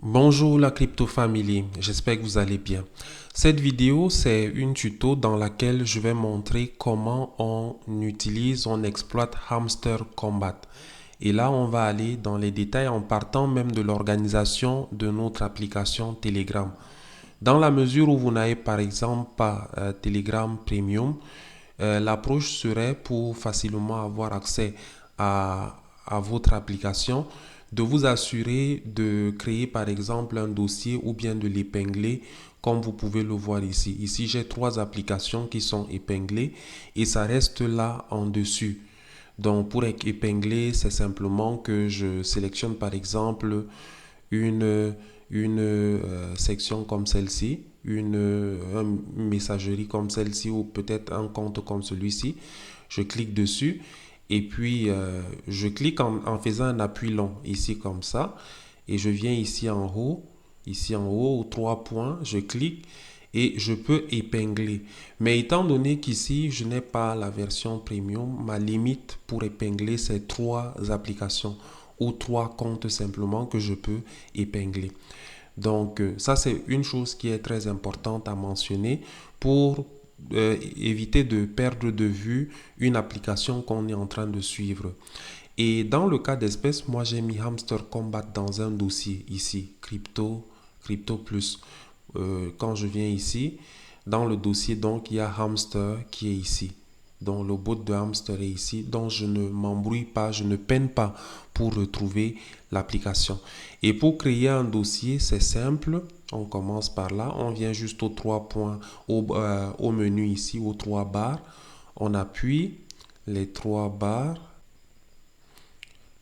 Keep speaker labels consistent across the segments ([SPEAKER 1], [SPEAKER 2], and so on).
[SPEAKER 1] Bonjour la Crypto Family, j'espère que vous allez bien. Cette vidéo, c'est une tuto dans laquelle je vais montrer comment on exploite Hamster Combat. Et là, on va aller dans les détails en partant même de l'organisation de notre application Telegram. Dans la mesure où vous n'avez par exemple pas Telegram Premium, l'approche serait pour facilement avoir accès à votre application, de vous assurer de créer par exemple un dossier ou bien de l'épingler comme vous pouvez le voir ici. Ici, j'ai trois applications qui sont épinglées et ça reste là en dessus. Donc, pour épingler, c'est simplement que je sélectionne par exemple une, une section comme celle-ci, une messagerie comme celle-ci ou peut-être un compte comme celui-ci. Je clique dessus et puis je clique en faisant un appui long ici comme ça et je viens ici en haut aux trois points, je clique et je peux épingler. Mais étant donné qu'ici, je n'ai pas la version premium, ma limite pour épingler, c'est trois applications ou trois comptes simplement que je peux épingler. Donc, ça, c'est une chose qui est très importante à mentionner pour éviter de perdre de vue une application qu'on est en train de suivre. Et dans le cas d'espèce, moi, j'ai mis Hamster Combat dans un dossier ici, Crypto Plus. Quand je viens ici, dans le dossier, donc, il y a Hamster qui est ici. Donc, le bot de Hamster est ici. Donc, je ne m'embrouille pas, je ne peine pas pour retrouver l'application. Et pour créer un dossier, c'est simple. On commence par là. On vient juste aux trois points, au menu ici, aux trois barres. On appuie les trois barres.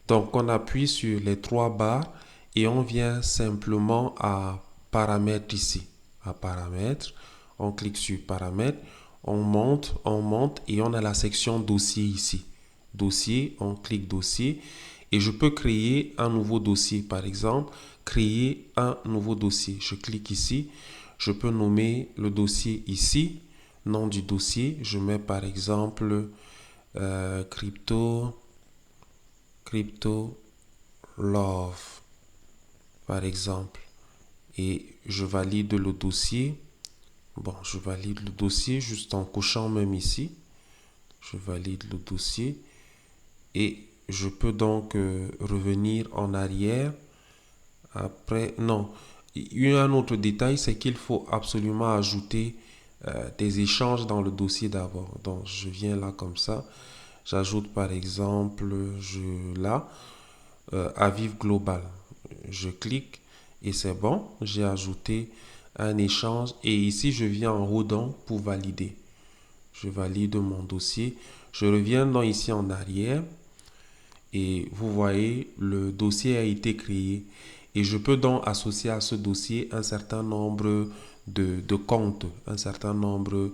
[SPEAKER 1] Donc, on appuie sur les trois barres et on vient simplement à paramètres ici. À paramètres, on clique sur paramètres, on monte et on a la section dossier ici. Dossier, on clique dossier et je peux créer un nouveau dossier. Par exemple, créer un nouveau dossier. Je clique ici, je peux nommer le dossier ici. Nom du dossier, je mets par exemple crypto love par exemple et je valide le dossier. Bon, je valide le dossier juste en cochant même ici. Je valide le dossier et je peux donc revenir en arrière. Après, non. Il y a un autre détail, c'est qu'il faut absolument ajouter des échanges dans le dossier d'abord. Donc, je viens là comme ça. J'ajoute par exemple, là, Aviv Global. Je clique et c'est bon. J'ai ajouté un échange et ici, je viens en haut donc pour valider. Je valide mon dossier. Je reviens donc ici en arrière et vous voyez, le dossier a été créé et je peux donc associer à ce dossier un certain nombre de comptes, un certain nombre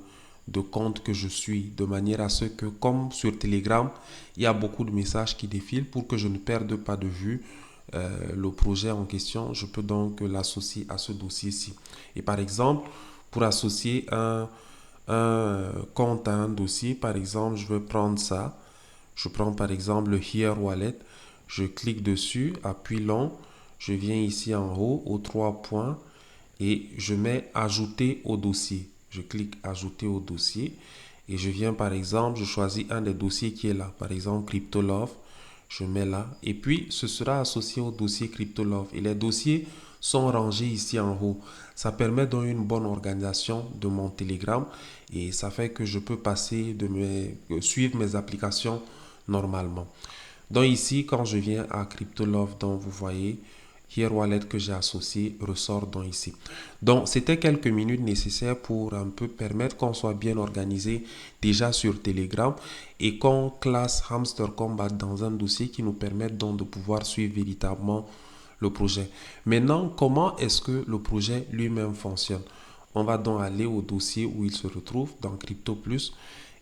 [SPEAKER 1] de comptes que je suis, de manière à ce que, comme sur Telegram, il y a beaucoup de messages qui défilent pour que je ne perde pas de vue le projet en question, je peux donc l'associer à ce dossier-ci. Et par exemple, pour associer un compte à un dossier, par exemple, je vais prendre ça. Je prends par exemple le Here Wallet, je clique dessus, appui long, je viens ici en haut aux trois points et je mets ajouter au dossier. Je clique ajouter au dossier et je viens par exemple, je choisis un des dossiers qui est là, par exemple CryptoLove, je mets là et puis ce sera associé au dossier CryptoLove et les dossiers sont rangés ici en haut. Ça permet donc une bonne organisation de mon Telegram et ça fait que je peux passer suivre mes applications normalement. Donc ici, quand je viens à CryptoLove, donc vous voyez, Here Wallet que j'ai associé ressort donc ici. Donc c'était quelques minutes nécessaires pour un peu permettre qu'on soit bien organisé déjà sur Telegram et qu'on classe Hamster Combat dans un dossier qui nous permette donc de pouvoir suivre véritablement le projet. Maintenant, comment est-ce que le projet lui-même fonctionne? On va donc aller au dossier où il se retrouve dans Crypto Plus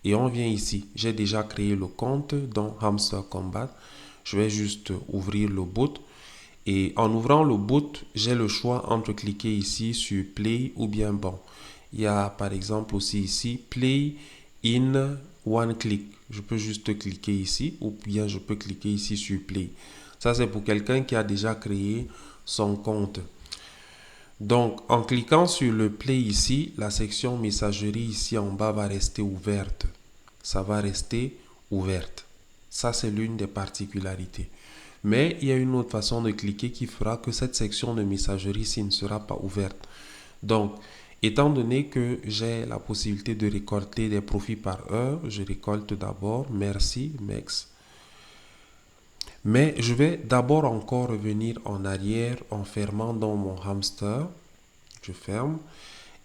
[SPEAKER 1] et on vient ici. J'ai déjà créé le compte dans Hamster Combat. Je vais juste ouvrir le bot. Et en ouvrant le bot, j'ai le choix entre cliquer ici sur Play ou bien bon. Il y a par exemple aussi ici Play in one click. Je peux juste cliquer ici ou bien je peux cliquer ici sur Play. Ça c'est pour quelqu'un qui a déjà créé son compte. Donc, en cliquant sur le play ici, la section messagerie ici en bas va rester ouverte. Ça va rester ouverte. Ça, c'est l'une des particularités. Mais il y a une autre façon de cliquer qui fera que cette section de messagerie ici ne sera pas ouverte. Donc, étant donné que j'ai la possibilité de récolter des profits par heure, je récolte d'abord, merci, Mex. Mais je vais d'abord encore revenir en arrière en fermant dans mon hamster. Je ferme.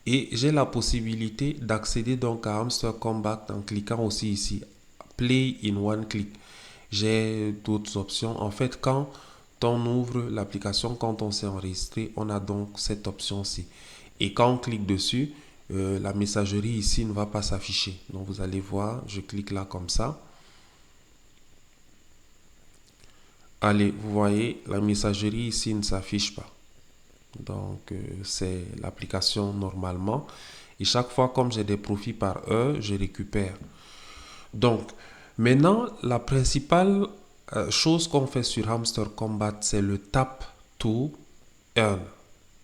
[SPEAKER 1] Et j'ai la possibilité d'accéder donc à Hamster Combat en cliquant aussi ici. Play in one click. J'ai d'autres options. En fait, quand on ouvre l'application, quand on s'est enregistré, on a donc cette option-ci. Et quand on clique dessus, la messagerie ici ne va pas s'afficher. Donc vous allez voir, je clique là comme ça. Allez, vous voyez, la messagerie ici ne s'affiche pas. Donc, c'est l'application normalement. Et chaque fois, comme j'ai des profits par heure, je récupère. Donc, maintenant, la principale chose qu'on fait sur Hamster Combat, c'est le tap to earn.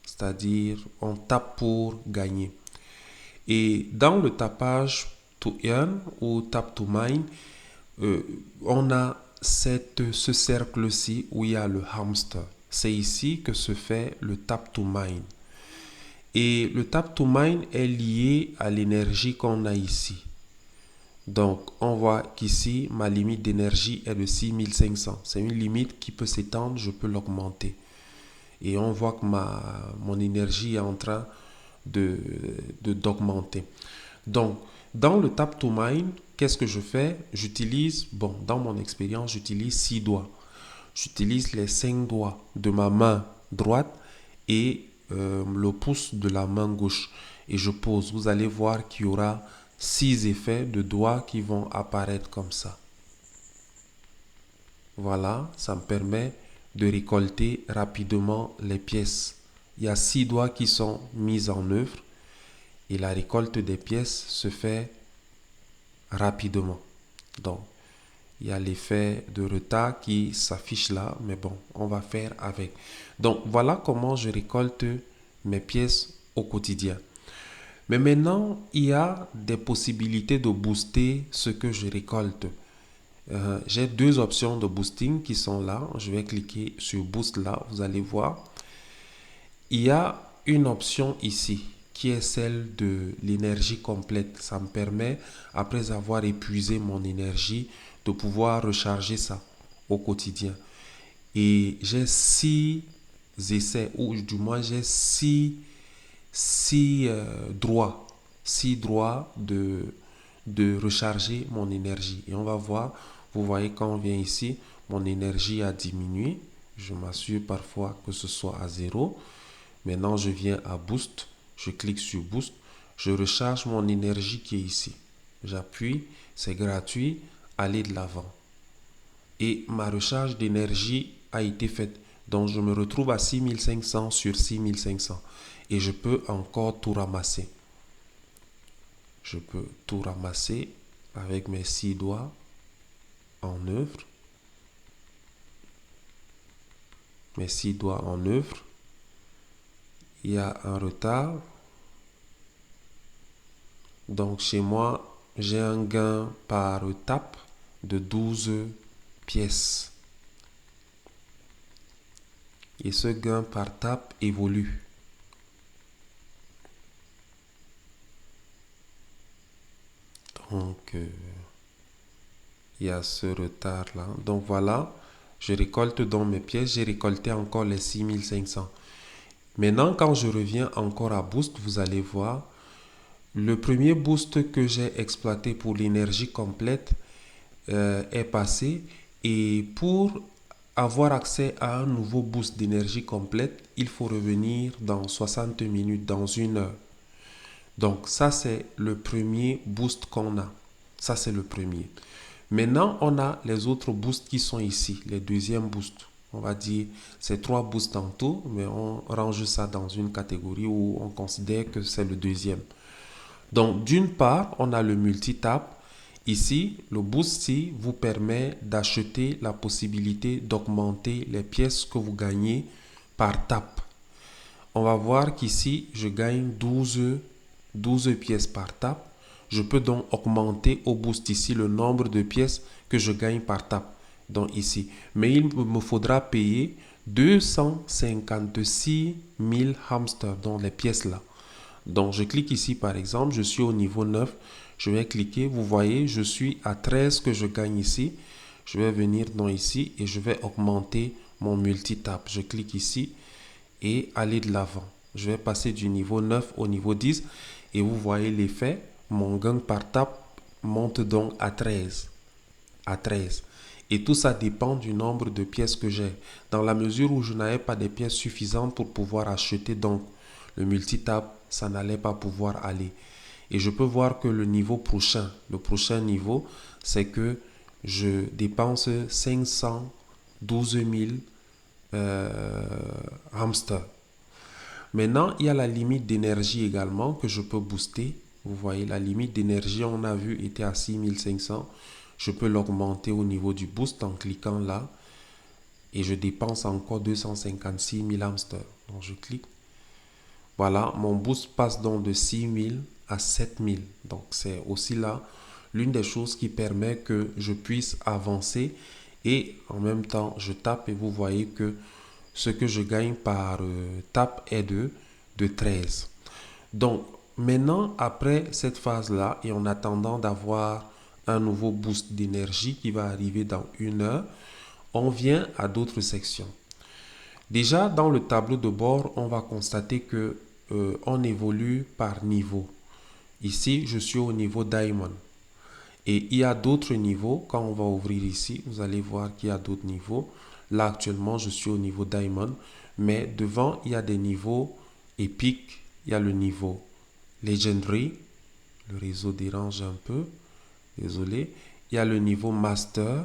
[SPEAKER 1] C'est-à-dire, on tape pour gagner. Et dans le tapage to earn ou tap to mine, on a ce cercle-ci où il y a le hamster. C'est ici que se fait le tap to mine. Et le tap to mine est lié à l'énergie qu'on a ici. Donc, on voit qu'ici, ma limite d'énergie est de 6500. C'est une limite qui peut s'étendre, je peux l'augmenter. Et on voit que mon énergie est en train d'augmenter. Donc, dans le tap to mine, qu'est-ce que je fais? J'utilise, dans mon expérience, j'utilise 6 doigts. J'utilise les 5 doigts de ma main droite et le pouce de la main gauche. Et je pose. Vous allez voir qu'il y aura 6 effets de doigts qui vont apparaître comme ça. Voilà, ça me permet de récolter rapidement les pièces. Il y a 6 doigts qui sont mis en œuvre et la récolte des pièces se fait rapidement. Donc, il y a l'effet de retard qui s'affiche là, mais bon, on va faire avec. Donc, voilà comment je récolte mes pièces au quotidien. Mais maintenant, il y a des possibilités de booster ce que je récolte. J'ai 2 options de boosting qui sont là. Je vais cliquer sur Boost là, vous allez voir. Il y a une option ici qui est celle de l'énergie complète. Ça me permet, après avoir épuisé mon énergie, de pouvoir recharger ça au quotidien. Et j'ai 6 essais, ou du moins j'ai 6 droits. 6 droits de recharger mon énergie. Et on va voir, vous voyez quand on vient ici, mon énergie a diminué. Je m'assure parfois que ce soit à 0. Maintenant, je viens à Boost. Je clique sur Boost. Je recharge mon énergie qui est ici. J'appuie, c'est gratuit. Allez de l'avant. Et ma recharge d'énergie a été faite. Donc, je me retrouve à 6500 sur 6500. Et je peux encore tout ramasser. Je peux tout ramasser avec mes 6 doigts en œuvre. Mes 6 doigts en œuvre. Il y a un retard. Donc chez moi, j'ai un gain par tape de 12 pièces. Et ce gain par tape évolue. Donc, il y a ce retard-là. Donc voilà, je récolte dans mes pièces. J'ai récolté encore les 6500. Maintenant, quand je reviens encore à Boost, vous allez voir, le premier boost que j'ai exploité pour l'énergie complète est passé. Et pour avoir accès à un nouveau boost d'énergie complète, il faut revenir dans 60 minutes, dans 1 heure. Donc ça, c'est le premier boost qu'on a. Ça, c'est le premier. Maintenant, on a les autres boosts qui sont ici, les deuxièmes boosts. On va dire, c'est 3 boosts en tout, mais on range ça dans une catégorie où on considère que c'est le deuxième. Donc, d'une part, on a le multitap. Ici, le boost vous permet d'acheter la possibilité d'augmenter les pièces que vous gagnez par tap. on va voir qu'ici, je gagne 12 pièces par tape. Je peux donc augmenter au boost ici le nombre de pièces que je gagne par tape. Donc ici. Mais il me faudra payer 256 000 hamsters, dans les pièces là. Donc je clique ici par exemple, je suis au niveau 9. Je vais cliquer, vous voyez, je suis à 13 que je gagne ici. Je vais venir dans ici et je vais augmenter mon multitap. Je clique ici et aller de l'avant. Je vais passer du niveau 9 au niveau 10 et vous voyez l'effet. Mon gain par tape monte donc à 13. À 13. Et tout ça dépend du nombre de pièces que j'ai. Dans la mesure où je n'avais pas de pièces suffisantes pour pouvoir acheter donc le multitap, ça n'allait pas pouvoir aller. Et je peux voir que le prochain niveau, c'est que je dépense 512 000 hamsters. Maintenant, il y a la limite d'énergie également que je peux booster. Vous voyez, la limite d'énergie, on a vu, était à 6500. Je peux l'augmenter au niveau du boost en cliquant là. Et je dépense encore 256 000 hamsters. Donc, je clique. Voilà, mon boost passe donc de 6 000 à 7 000. Donc, c'est aussi là l'une des choses qui permet que je puisse avancer. Et en même temps, je tape et vous voyez que ce que je gagne par tape est de 13. Donc, maintenant, après cette phase-là, et en attendant d'avoir un nouveau boost d'énergie qui va arriver dans 1 heure, on vient à d'autres sections. Déjà, dans le tableau de bord, on va constater que on évolue par niveau. Ici, je suis au niveau Diamond. Et il y a d'autres niveaux. Quand on va ouvrir ici, vous allez voir qu'il y a d'autres niveaux. Là, actuellement, je suis au niveau Diamond. Mais devant, il y a des niveaux épiques. Il y a le niveau Legendary. Le réseau dérange un peu. Désolé. Il y a le niveau Master.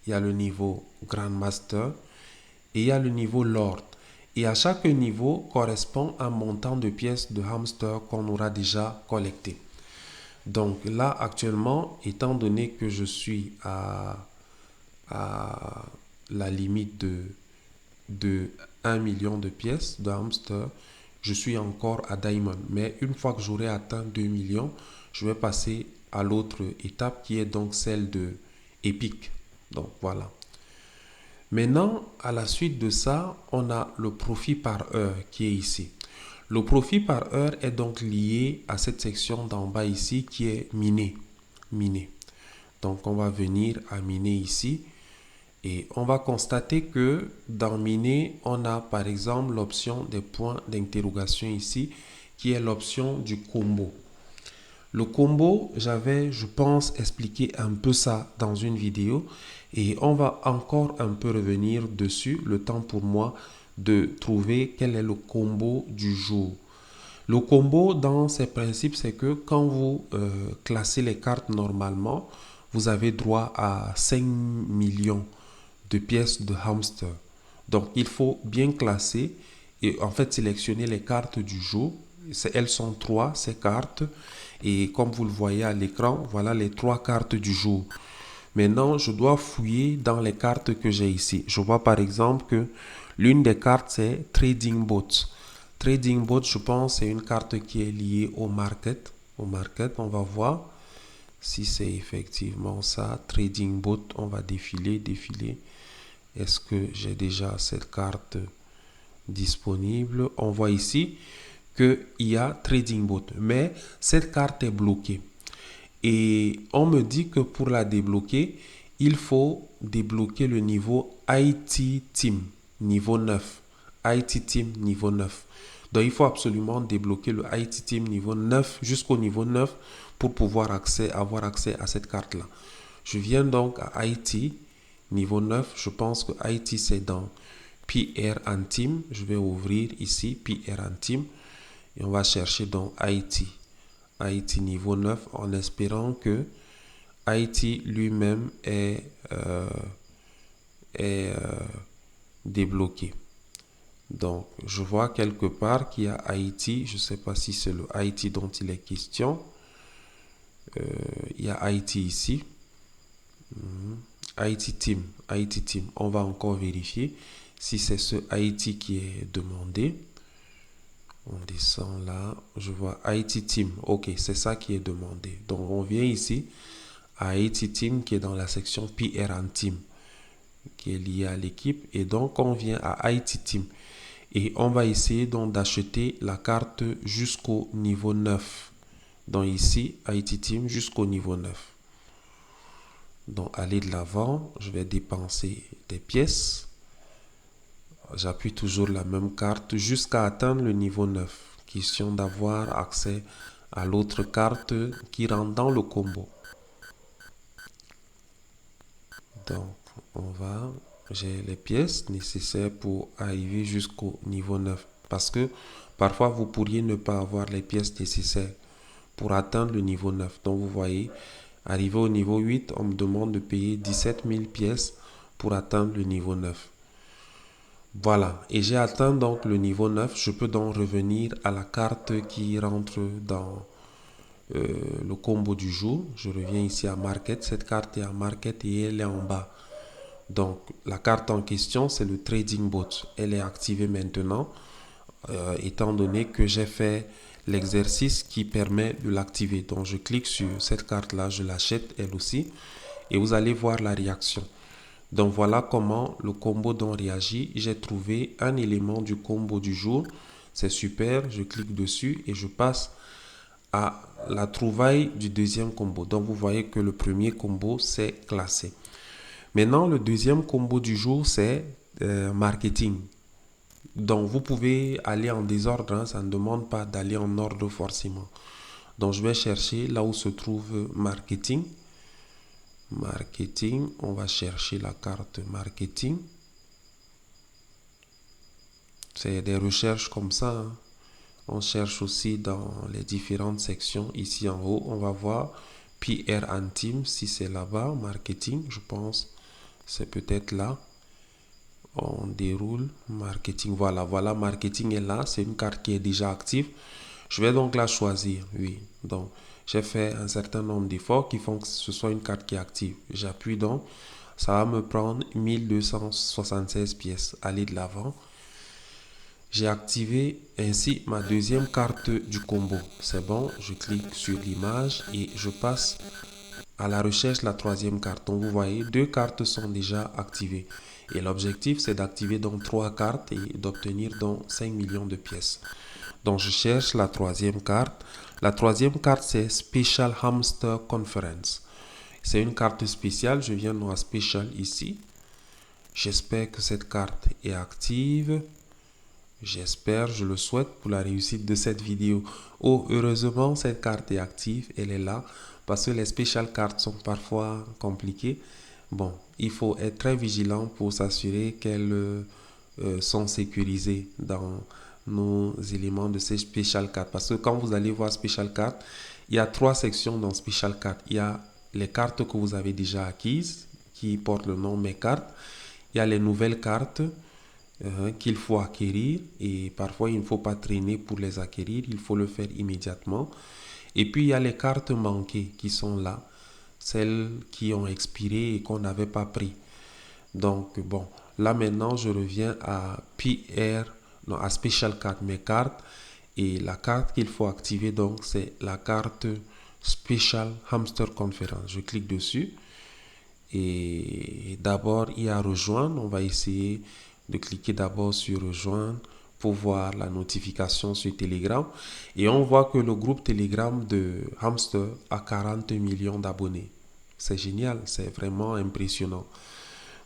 [SPEAKER 1] Il y a le niveau Grand Master. Et il y a le niveau Lord. Et à chaque niveau correspond un montant de pièces de hamster qu'on aura déjà collecté. Donc là, actuellement, étant donné que je suis à la limite de 1 million de pièces de hamster, je suis encore à Diamond. Mais une fois que j'aurai atteint 2 millions, je vais passer à l'autre étape qui est donc celle de Epic. Donc voilà. Maintenant, à la suite de ça, on a le profit par heure qui est ici. Le profit par heure est donc lié à cette section d'en bas ici qui est miner. Miner. Donc on va venir à miner ici et on va constater que dans miner, on a par exemple l'option des points d'interrogation ici qui est l'option du combo. Le combo, j'avais, je pense, expliqué un peu ça dans une vidéo et on va encore un peu revenir dessus, le temps pour moi de trouver quel est le combo du jour. Le combo, dans ses principes, c'est que quand vous classez les cartes normalement, vous avez droit à 5 millions de pièces de hamster. Donc, il faut bien classer et en fait sélectionner les cartes du jour. Elles sont 3, ces cartes. Et comme vous le voyez à l'écran, voilà les 3 cartes du jour. Maintenant, je dois fouiller dans les cartes que j'ai ici. Je vois par exemple que l'une des cartes, c'est Trading Bot. Trading Bot, je pense, c'est une carte qui est liée au market. Au market, on va voir si c'est effectivement ça. Trading Bot, on va défiler. Est-ce que j'ai déjà cette carte disponible? On voit ici qu'il y a Trading Bot, mais cette carte est bloquée. Et on me dit que pour la débloquer, il faut débloquer le niveau IT Team, niveau 9. IT Team, niveau 9. Donc, il faut absolument débloquer le IT Team niveau 9 jusqu'au niveau 9 pour pouvoir avoir accès à cette carte-là. Je viens donc à IT, niveau 9. Je pense que IT, c'est dans PR and Team. Je vais ouvrir ici PR and Team et on va chercher donc IT. IT niveau 9 en espérant que IT lui-même est débloqué. Donc, je vois quelque part qu'il y a IT. Je ne sais pas si c'est le IT dont il est question. Il y a IT ici. IT Team. IT Team. On va encore vérifier si c'est ce IT qui est demandé. On descend là, je vois IT Team. Ok, c'est ça qui est demandé. Donc on vient ici à IT Team qui est dans la section PR and Team, qui est lié à l'équipe. Et donc on vient à IT Team. Et on va essayer donc d'acheter la carte jusqu'au niveau 9. Donc ici, IT Team jusqu'au niveau 9. Donc aller de l'avant, je vais dépenser des pièces. J'appuie toujours la même carte jusqu'à atteindre le niveau 9. Question d'avoir accès à l'autre carte qui rentre dans le combo. Donc j'ai les pièces nécessaires pour arriver jusqu'au niveau 9. Parce que parfois vous pourriez ne pas avoir les pièces nécessaires pour atteindre le niveau 9. Donc vous voyez, arrivé au niveau 8, on me demande de payer 17 000 pièces pour atteindre le niveau 9. Voilà, et j'ai atteint donc le niveau 9. Je peux donc revenir à la carte qui rentre dans le combo du jour. Je reviens ici à Market. Cette carte est à Market et elle est en bas. Donc la carte en question, c'est le Trading Bot. Elle est activée maintenant, étant donné que j'ai fait l'exercice qui permet de l'activer. Donc je clique sur cette carte-là, je l'achète elle aussi, et vous allez voir la réaction. Donc voilà comment le combo dont réagit. J'ai trouvé un élément du combo du jour. C'est super, je clique dessus et je passe à la trouvaille du deuxième combo. Donc vous voyez que le premier combo c'est classé. Maintenant le deuxième combo du jour c'est marketing. Donc vous pouvez aller en désordre, hein, ça ne demande pas d'aller en ordre forcément. Donc je vais chercher là où se trouve marketing. Marketing, on va chercher la carte marketing. C'est des recherches comme ça, hein. On cherche aussi dans les différentes sections. Ici en haut, on va voir PR and Team, si c'est là-bas, marketing, je pense. C'est peut-être là. On déroule marketing. Voilà, marketing est là. C'est une carte qui est déjà active. Je vais donc la choisir, oui. Donc, j'ai fait un certain nombre d'efforts qui font que ce soit une carte qui est active. J'appuie donc. Ça va me prendre 1276 pièces. Aller de l'avant. J'ai activé ainsi ma deuxième carte du combo. C'est bon, je clique sur l'image et je passe à la recherche de la troisième carte. Donc vous voyez, deux cartes sont déjà activées. Et l'objectif, c'est d'activer donc trois cartes et d'obtenir donc 5 millions de pièces. Donc je cherche la troisième carte. La troisième carte, c'est Special Hamster Conference. C'est une carte spéciale. Je viens dans Special ici. J'espère que cette carte est active. J'espère, je le souhaite pour la réussite de cette vidéo. Oh, heureusement, cette carte est active, elle est là, parce que les special cards sont parfois compliquées. Bon, il faut être très vigilant pour s'assurer qu'elles sont sécurisées dans nos éléments de ces special cards. Parce que quand vous allez voir special cards, il y a trois sections dans special cards. Il y a les cartes que vous avez déjà acquises, qui portent le nom mes cartes. Il y a les nouvelles cartes qu'il faut acquérir et parfois il ne faut pas traîner pour les acquérir, il faut le faire immédiatement. Et puis il y a les cartes manquées qui sont là, celles qui ont expiré et qu'on n'avait pas pris. Donc bon, là maintenant je reviens à PR, non, à Special Card, mes cartes, et la carte qu'il faut activer donc c'est la carte Special Hamster Conference. Je clique dessus et d'abord il y a rejoindre, on va essayer de cliquer d'abord sur rejoindre pour voir la notification sur Telegram et on voit que le groupe Telegram de Hamster a 40 millions d'abonnés. C'est génial, c'est vraiment impressionnant.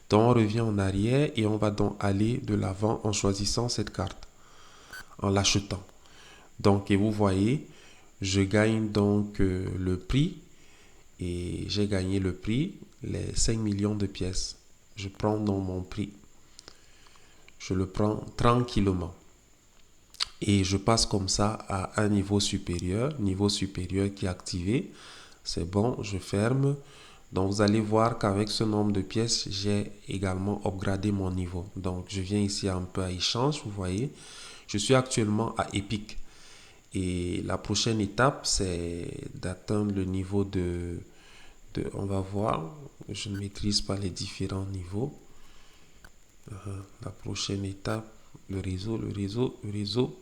[SPEAKER 1] Donc on revient en arrière et on va donc aller de l'avant en choisissant cette carte, en l'achetant. Donc et vous voyez, je gagne donc le prix et j'ai gagné le prix, les 5 millions de pièces. Je prends donc mon prix. Je le prends tranquillement. Et je passe comme ça à un niveau supérieur qui est activé. C'est bon, je ferme. Donc vous allez voir qu'avec ce nombre de pièces, j'ai également upgradé mon niveau. Donc je viens ici un peu à échange, vous voyez. Je suis actuellement à Epic. Et la prochaine étape, c'est d'atteindre le niveau on va voir, je ne maîtrise pas les différents niveaux. La prochaine étape, le réseau.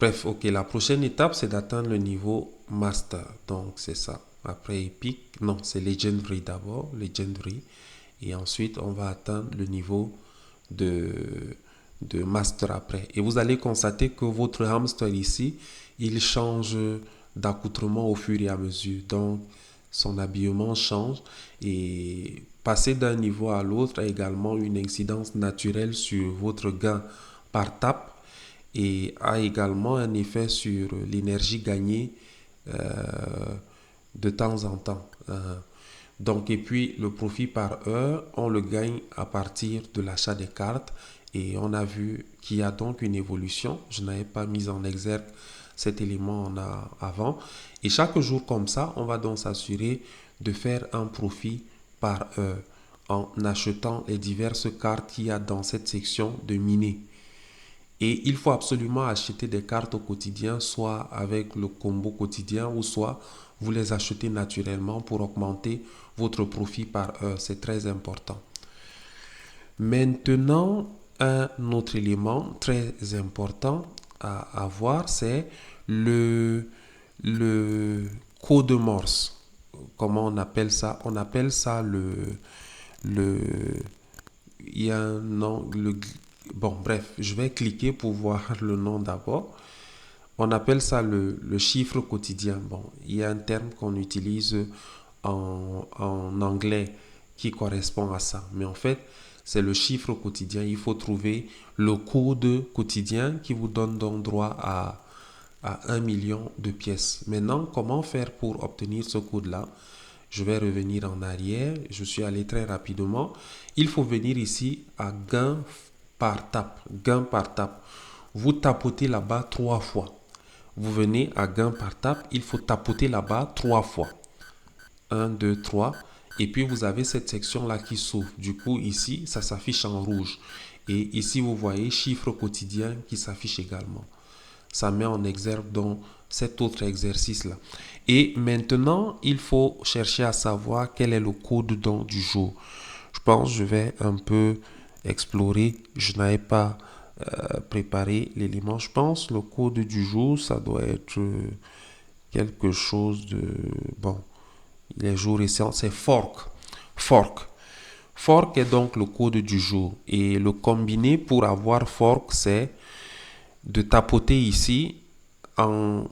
[SPEAKER 1] Bref, ok, la prochaine étape, c'est d'atteindre le niveau master. Donc, c'est ça. Après Epic, non, c'est Legendary d'abord, Legendary. Et ensuite, on va atteindre le niveau de, de master après. Et vous allez constater que votre hamster ici, il change d'accoutrement au fur et à mesure. Donc, son habillement change et passer d'un niveau à l'autre a également une incidence naturelle sur votre gain par tape et a également un effet sur l'énergie gagnée euh, de temps en temps. Donc, et puis le profit par heure, on le gagne à partir de l'achat des cartes et on a vu qu'il y a donc une évolution. Je n'avais pas mis en exergue cet élément avant. Et chaque jour comme ça, on va donc s'assurer de faire un profit par heure en achetant les diverses cartes qu'il y a dans cette section de miner. Et il faut absolument acheter des cartes au quotidien, soit avec le combo quotidien ou soit vous les achetez naturellement pour augmenter votre profit par heure. C'est très important. Maintenant, un autre élément très important à voir, c'est le, le code Morse. Comment on appelle ça? On appelle ça le, il y a un nom, bon, bref, je vais cliquer pour voir le nom d'abord. On appelle ça le chiffre quotidien. Bon, il y a un terme qu'on utilise en anglais qui correspond à ça. Mais en fait, c'est le chiffre quotidien. Il faut trouver le code quotidien qui vous donne donc droit à 1 million de pièces. Maintenant, comment faire pour obtenir ce code-là? Je vais revenir en arrière. Je suis allé très rapidement. Il faut venir ici à gain par tape. Gain par tape. Vous tapotez là-bas 3 fois. Vous venez à gain par tape. Il faut tapoter là-bas 3 fois. 1, 2, 3. Et puis vous avez cette section-là qui s'ouvre. Du coup, ici, ça s'affiche en rouge. Et ici, vous voyez chiffre quotidien qui s'affiche également. Ça met en exergue donc cet autre exercice-là. Et maintenant, il faut chercher à savoir quel est le code donc du jour. Je pense que je vais un peu explorer. Je n'avais pas préparé l'élément. Je pense le code du jour, ça doit être quelque chose de... Bon, les jours récents, c'est fork. Fork. Fork est donc le code du jour. Et le combiné pour avoir fork, c'est de tapoter ici en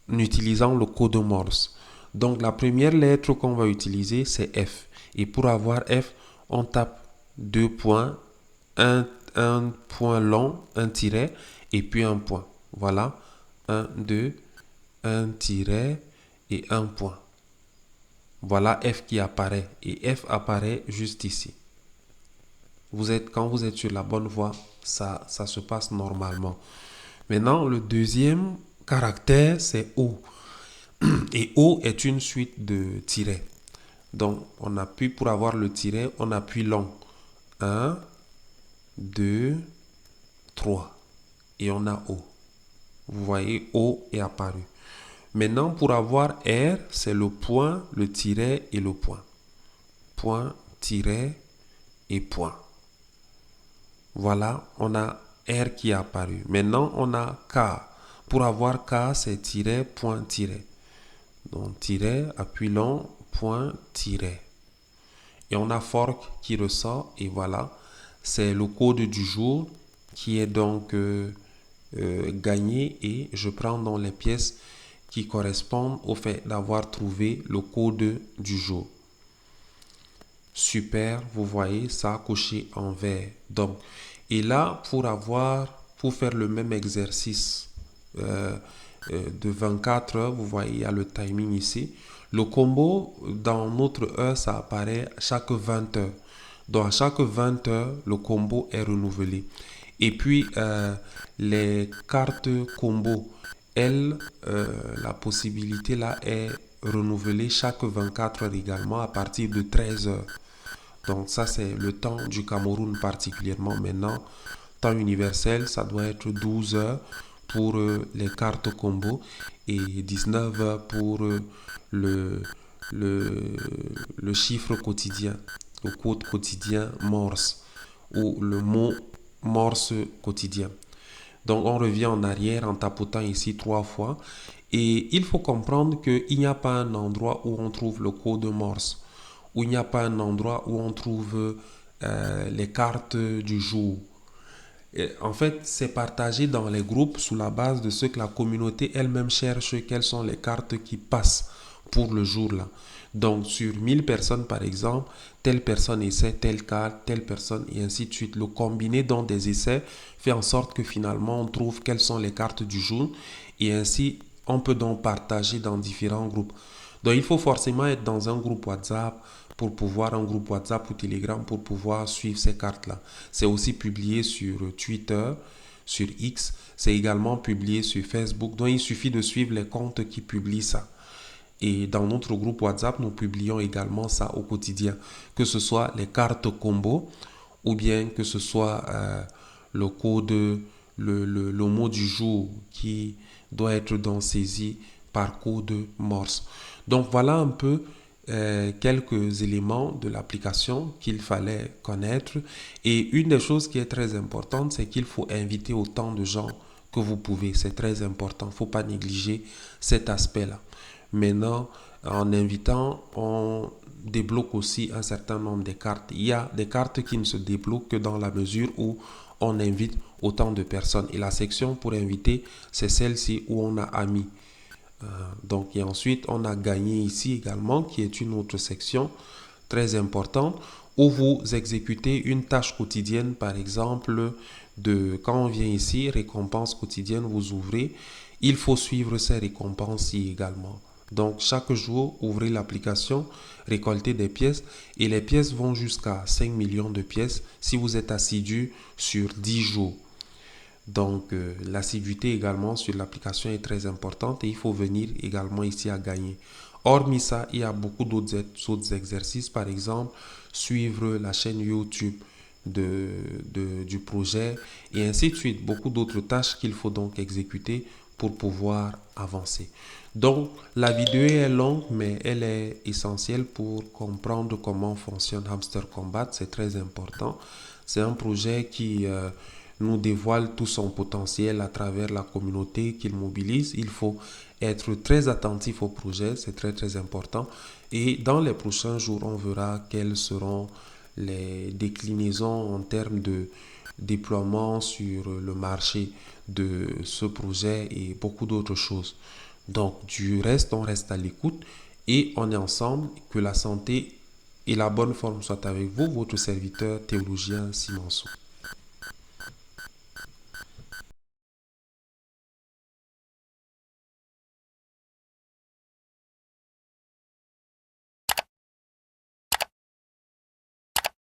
[SPEAKER 1] utilisant le code Morse. Donc la première lettre qu'on va utiliser, c'est F. Et pour avoir F, on tape 2 points, un point long, un tiret, et puis un point. Voilà, 1, 2, un tiret et un point. Voilà F qui apparaît. Et F apparaît juste ici. Quand vous êtes sur la bonne voie, ça se passe normalement. Maintenant, le deuxième caractère, c'est O. Et O est une suite de tirets. Donc, on appuie pour avoir le tiret, on appuie long. 1, 2, 3. Et on a O. Vous voyez, O est apparu. Maintenant, pour avoir R, c'est le point, le tiret et le point. Point, tiret et point. Voilà, on a R qui est apparu. Maintenant, on a K. Pour avoir K, c'est tiret, point, tiret. Donc, tiret, appui long, point, tiret. Et on a fork qui ressort. Et voilà, c'est le code du jour qui est donc gagné. Et je prends donc les pièces qui correspondent au fait d'avoir trouvé le code du jour. Super, vous voyez, ça a coché en vert. Donc, et là, pour faire le même exercice de 24 heures, vous voyez, il y a le timing ici. Le combo, dans notre heure, ça apparaît chaque 20 heures. Donc, à chaque 20 heures, le combo est renouvelé. Et puis, les cartes combo, elles, la possibilité là est renouvelée chaque 24 heures également à partir de 13 heures. Donc ça, c'est le temps du Cameroun particulièrement. Maintenant, temps universel, ça doit être 12 heures pour les cartes combo et 19 heures pour le, le chiffre quotidien, le code quotidien Morse ou le mot Morse quotidien. Donc on revient en arrière en tapotant ici 3 fois. Et il faut comprendre qu'il n'y a pas un endroit où on trouve le code Morse, où il n'y a pas un endroit où on trouve les cartes du jour. Et en fait, c'est partagé dans les groupes sous la base de ce que la communauté elle-même cherche, quelles sont les cartes qui passent pour le jour là. Donc sur 1000 personnes par exemple, telle personne essaie telle carte, telle personne et ainsi de suite. Le combiné donc des essais fait en sorte que finalement on trouve quelles sont les cartes du jour et ainsi on peut donc partager dans différents groupes. Donc il faut forcément être dans un groupe WhatsApp pour pouvoir, un groupe WhatsApp ou Telegram pour pouvoir suivre ces cartes-là. C'est aussi publié sur Twitter, sur X, c'est également publié sur Facebook. Donc il suffit de suivre les comptes qui publient ça. Et dans notre groupe WhatsApp, nous publions également ça au quotidien, que ce soit les cartes combo ou bien que ce soit le code, le mot du jour qui doit être donc saisi par code Morse. Donc voilà un peu quelques éléments de l'application qu'il fallait connaître. Et une des choses qui est très importante, c'est qu'il faut inviter autant de gens que vous pouvez. C'est très important. Il ne faut pas négliger cet aspect-là. Maintenant, en invitant, on débloque aussi un certain nombre de cartes. Il y a des cartes qui ne se débloquent que dans la mesure où on invite autant de personnes. Et la section pour inviter, c'est celle-ci où on a amis. Donc, et ensuite, on a gagné ici également, qui est une autre section très importante, où vous exécutez une tâche quotidienne, par exemple, quand on vient ici, récompense quotidienne, vous ouvrez, il faut suivre ces récompenses-ci également. Donc, chaque jour, ouvrez l'application, récoltez des pièces, et les pièces vont jusqu'à 5 millions de pièces si vous êtes assidu sur 10 jours. Donc, l'assiduité également sur l'application est très importante et il faut venir également ici à gagner. Hormis ça, il y a beaucoup d'autres exercices. Par exemple, suivre la chaîne YouTube du projet et ainsi de suite. Beaucoup d'autres tâches qu'il faut donc exécuter pour pouvoir avancer. Donc, la vidéo est longue, mais elle est essentielle pour comprendre comment fonctionne Hamster Combat. C'est très important. C'est un projet qui nous dévoile tout son potentiel à travers la communauté qu'il mobilise. Il faut être très attentif au projet, c'est très très important. Et dans les prochains jours, on verra quelles seront les déclinaisons en termes de déploiement sur le marché de ce projet et beaucoup d'autres choses. Donc, du reste, on reste à l'écoute et on est ensemble. Que la santé et la bonne forme soient avec vous, votre serviteur théologien Simonceau.